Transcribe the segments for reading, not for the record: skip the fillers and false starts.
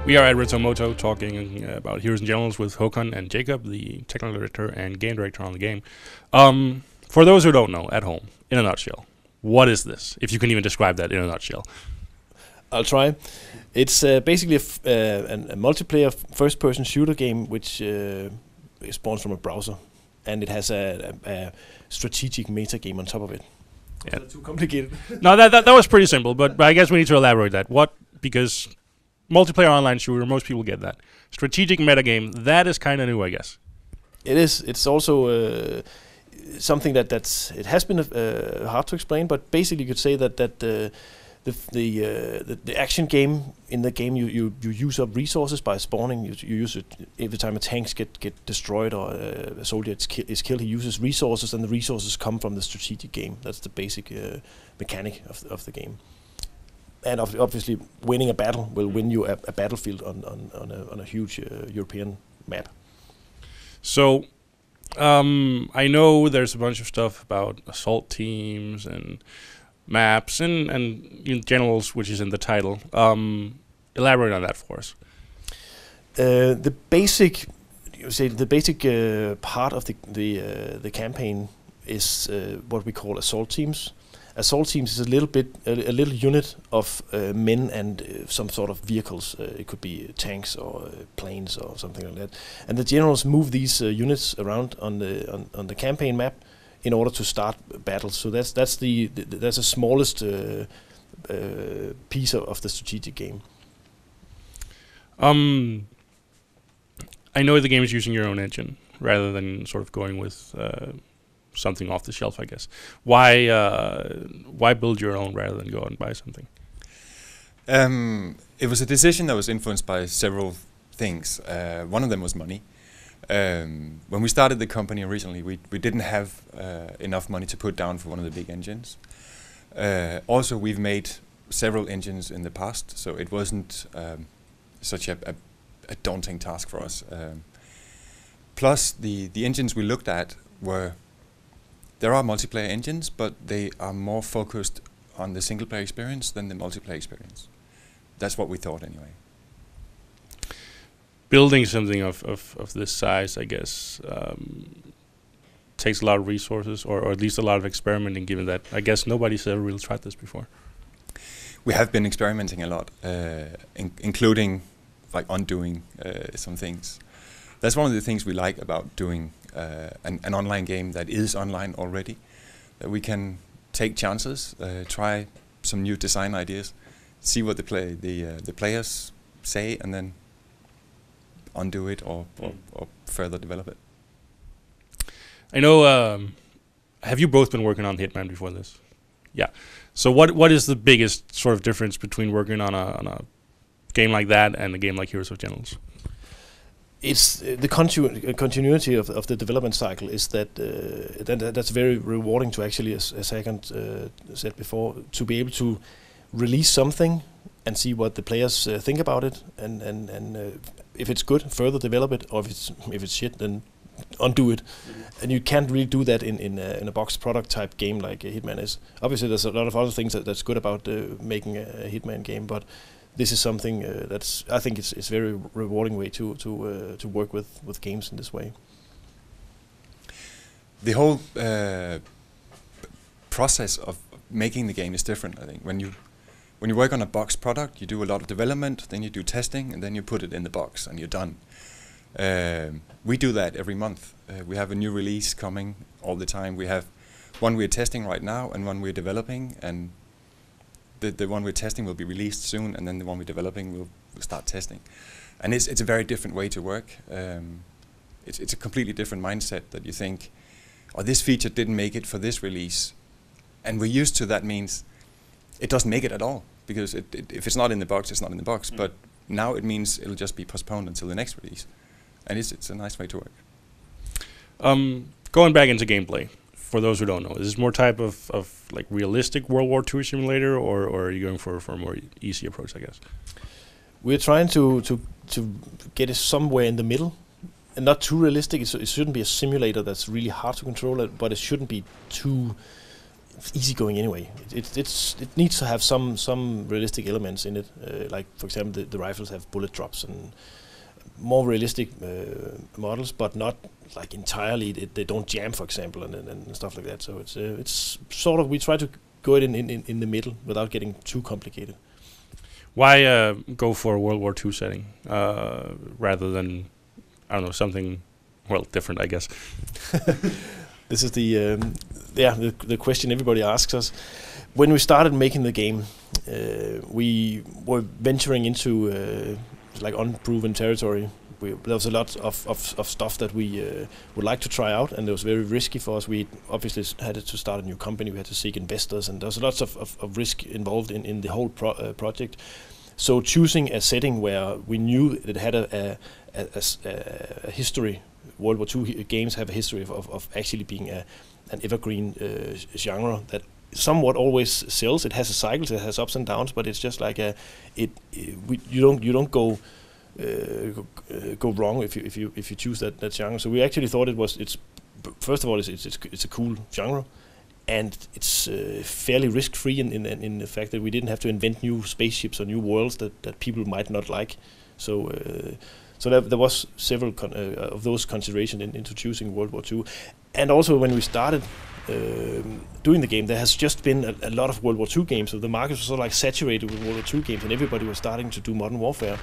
We are at Reto-Moto talking about Heroes and Generals with Hakon and Jacob, the technical director and game director on the game. For those who don't know, at home, in a nutshell, what is this? If you can even describe that in a nutshell. I'll try. It's basically a multiplayer first-person shooter game which is born from a browser, and it has a strategic meta game on top of it. Yeah. Is that too complicated? No, that was pretty simple, but I guess we need to elaborate that. Because multiplayer online shooter, most people get that. Strategic metagame, that is kind of new, I guess. It is. It's also something that's it has been hard to explain, but basically you could say that the action game, in the game you use up resources by spawning. You use it every time a tank get destroyed or a soldier is killed. He uses resources, and the resources come from the strategic game. That's the basic mechanic of the game. And obviously, winning a battle will win you a battlefield on a huge European map. So, I know there's a bunch of stuff about assault teams and maps and generals, which is in the title. Elaborate on that for us. The basic part of the campaign is what we call assault teams. Assault teams is a little unit of men and some sort of vehicles. It could be tanks or planes or something like that. And the generals move these units around on the campaign map in order to start battles. So that's the smallest piece of the strategic game. I know the game is using your own engine rather than sort of going with something off the shelf, I guess. Why build your own rather than go out and buy something? It was a decision that was influenced by several things. One of them was money. When we started the company originally, we didn't have enough money to put down for one of the big engines. Also, we've made several engines in the past, so it wasn't such a daunting task for us. Plus, the engines we looked at were... There are multiplayer engines, but they are more focused on the single-player experience than the multiplayer experience. That's what we thought, anyway. Building something of this size, I guess, takes a lot of resources, or at least a lot of experimenting, given that I guess nobody's ever really tried this before. We have been experimenting a lot, including like undoing some things. That's one of the things we like about doing an online game that is online already, that we can take chances, try some new design ideas, see what the players say, and then undo it or further develop it. I know. Have you both been working on Hitman before this? Yeah. So what is the biggest sort of difference between working on a game like that and a game like Heroes of Generals? It's the continuity of the development cycle is that's very rewarding to actually, as Hakon said before, to be able to release something and see what the players think about it, and if it's good, further develop it, or if it's shit, then undo it. And you can't really do that in a box product type game like Hitman is. Obviously, there's a lot of other things that's good about making a Hitman game, but this is something I think it's very rewarding way to work with games in this way. The whole process of making the game is different. I think when you work on a box product, you do a lot of development, then you do testing, and then you put it in the box and you're done. We do that every month. We have a new release coming all the time. We have one we're testing right now and one we're developing, and the one we're testing will be released soon, and then the one we're developing we'll start testing. And it's a very different way to work. It's a completely different mindset that you think, oh, this feature didn't make it for this release. And we're used to that means it doesn't make it at all, because if it's not in the box, it's not in the box. But Now it means it'll just be postponed until the next release, and it's a nice way to work. Going back into gameplay, for those who don't know, is this more type of like realistic World War II simulator, or are you going for a more easy approach, I guess? We're trying to get it somewhere in the middle, and not too realistic. It shouldn't be a simulator that's really hard to control, but it shouldn't be too easygoing anyway. It needs to have some realistic elements in it, like for example the rifles have bullet drops and more realistic models, but not like entirely. They don't jam, for example, and stuff like that. So it's sort of, we try to go it in the middle without getting too complicated. Why go for a World War II setting rather than, I don't know, something, well, different, I guess? This is the question everybody asks us. When we started making the game, we were venturing into like unproven territory. There was a lot of stuff that we would like to try out, and it was very risky for us. We obviously had to start a new company. We had to seek investors, and there's lots of risk involved in the whole project. So choosing a setting where we knew it had a history. World War II games have a history of actually being an evergreen genre that somewhat always sells. It has a cycle, it has ups and downs, but it's just like you don't go wrong if you choose that genre. So we actually thought it's first of all it's a cool genre, and it's fairly risk-free in the fact that we didn't have to invent new spaceships or new worlds that people might not like. So there was several of those considerations into choosing World War II. And also when we started doing the game, there has just been a lot of World War II games, so the market was sort of like saturated with World War II games, and everybody was starting to do Modern Warfare.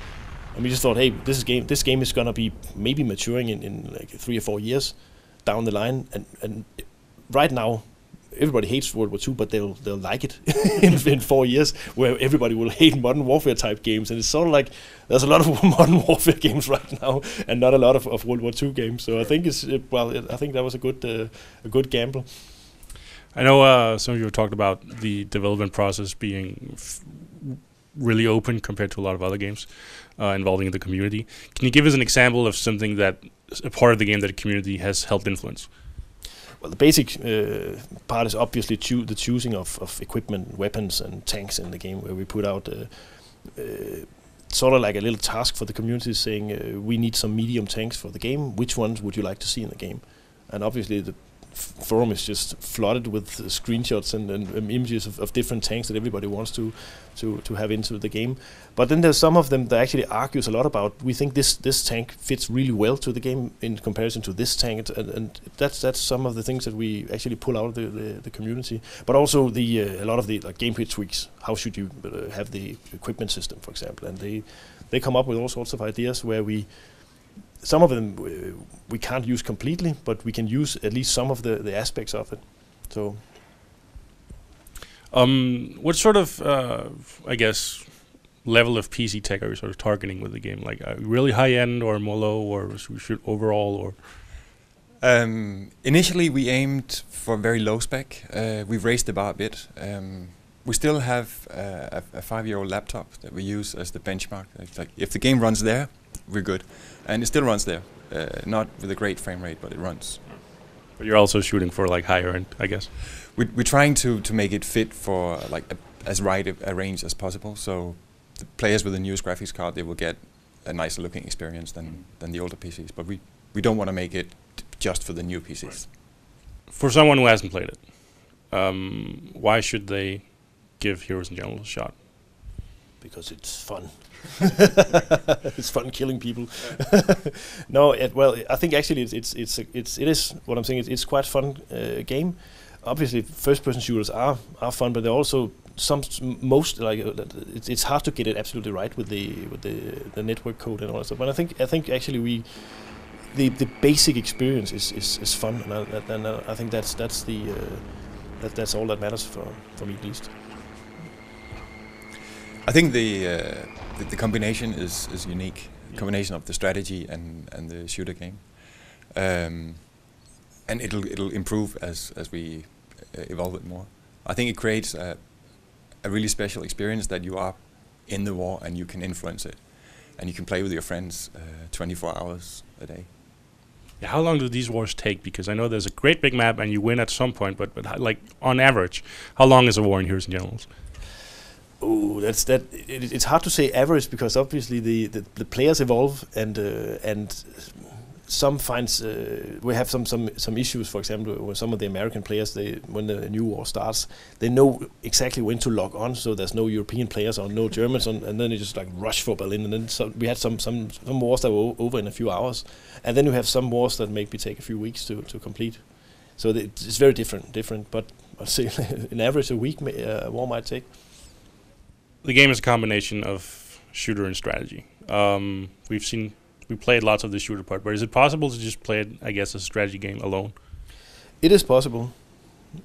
And we just thought, hey, this game is gonna be maybe maturing in like 3 or 4 years down the line, and right now everybody hates World War II, but they'll like it in 4 years, where everybody will hate Modern Warfare type games. And it's sort of like there's a lot of Modern Warfare games right now, and not a lot of World War II games. So I think I think that was a good gamble. I know some of you have talked about the development process being really open compared to a lot of other games involving the community. Can you give us an example of something that a part of the game that the community has helped influence? Well, the basic part is obviously the choosing of equipment, weapons, and tanks in the game, where we put out sort of like a little task for the community, saying we need some medium tanks for the game. Which ones would you like to see in the game? And obviously the forum is just flooded with screenshots and images of different tanks that everybody wants to have into the game. But then there's some of them that actually argues a lot about, we think this tank fits really well to the game in comparison to this tank, and that's some of the things that we actually pull out of the community. But also a lot of the like gameplay tweaks. How should you have the equipment system, for example? And they come up with all sorts of ideas where some of them we can't use completely, but we can use at least some of the aspects of it. So, what sort of, I guess, level of PC tech are you sort of targeting with the game? Like really high end, or more low, or should overall, or? Initially, we aimed for very low spec. We've raised the bar a bit. We still have a 5-year-old laptop that we use as the benchmark. It's like if the game runs there, we're good. And it still runs there. Not with a great frame rate, but it runs. But you're also shooting for like higher end, I guess. We're trying to make it fit for like as wide a range as possible. So the players with the newest graphics card, they will get a nicer looking experience than the older PCs. But we don't want to make it just for the new PCs. Right. For someone who hasn't played it, why should they give Heroes and Generals a shot? Because it's fun. It's fun killing people. No, well, I think actually it is what I'm saying. It's quite fun game. Obviously, first-person shooters are fun, but they're also most like it's hard to get it absolutely right with the network code and all that stuff. But I think actually the basic experience is fun, and I think that's all that matters for me at least. I think the combination is unique. Yeah. Combination of the strategy and the shooter game, and it'll improve as we evolve it more. I think it creates a really special experience that you are in the war and you can influence it. and you can play with your friends 24 hours a day. Yeah, how long do these wars take? Because I know there's a great big map and you win at some point, but like on average, how long is a war in Heroes and Generals? Oh, it's hard to say average, because obviously the players evolve, and some finds we have some issues. For example, with some of the American players, when the new war starts, they know exactly when to log on, so there's no European players or no Germans on, and then they just like rush for Berlin. And then we had some wars that were over in a few hours, and then you have some wars that maybe take a few weeks to complete. So it's very different. But I'd say in average a week a war might take. The game is a combination of shooter and strategy. We played lots of the shooter part, but is it possible to just play it, I guess, as a strategy game alone? It is possible,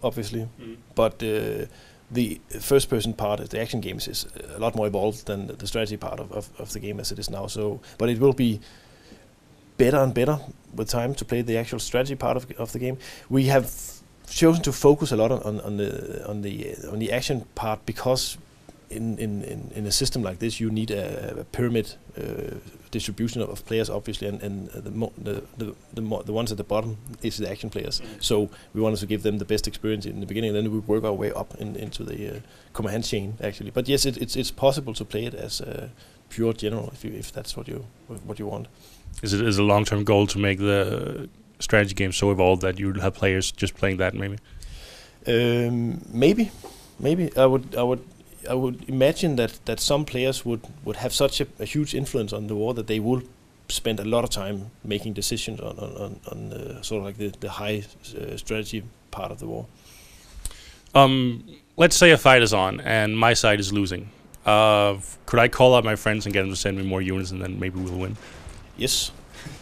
obviously, but the first-person part, the action games, is a lot more evolved than the strategy part of the game as it is now. So, but it will be better and better with time to play the actual strategy part of the game. We have chosen to focus a lot on the action part, because in a system like this, you need a pyramid distribution of players, obviously, and the ones at the bottom is the action players. So we wanted to give them the best experience in the beginning, and then we work our way up into the command chain, actually. But yes, it's possible to play it as a pure general if that's what you want. Is it a long-term goal to make the strategy game so evolved that you have players just playing that, maybe? Maybe. I would imagine that some players would have such a huge influence on the war that they will spend a lot of time making decisions on sort of like the high strategy part of the war. Let's say a fight is on and my side is losing. Could I call out my friends and get them to send me more units, and then maybe we'll win? Yes.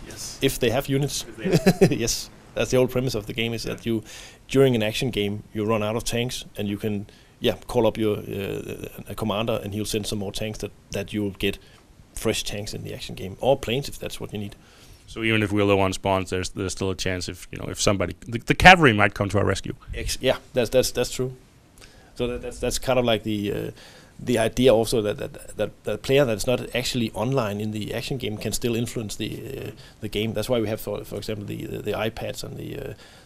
Yes. If they have units. Yes. That's the whole premise of the game, is that you, during an action game, you run out of tanks, and you can call up your a commander, and he'll send some more tanks that you'll get fresh tanks in the action game, or planes if that's what you need. So even if Wheeler One spawns, there's still a chance if somebody the cavalry might come to our rescue. Yeah, that's true. So that's kind of like the idea also that player that's not actually online in the action game can still influence the game. That's why we have for example the iPads and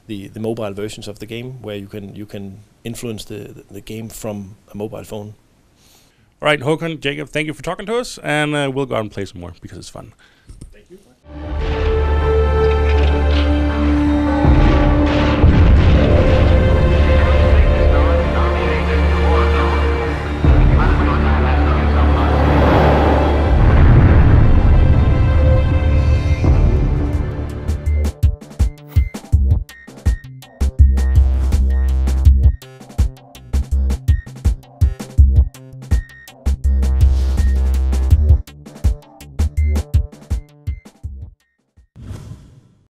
the mobile versions of the game, where you can influence the game from a mobile phone. All right, Hakon, Jacob, thank you for talking to us, and we'll go out and play some more because it's fun.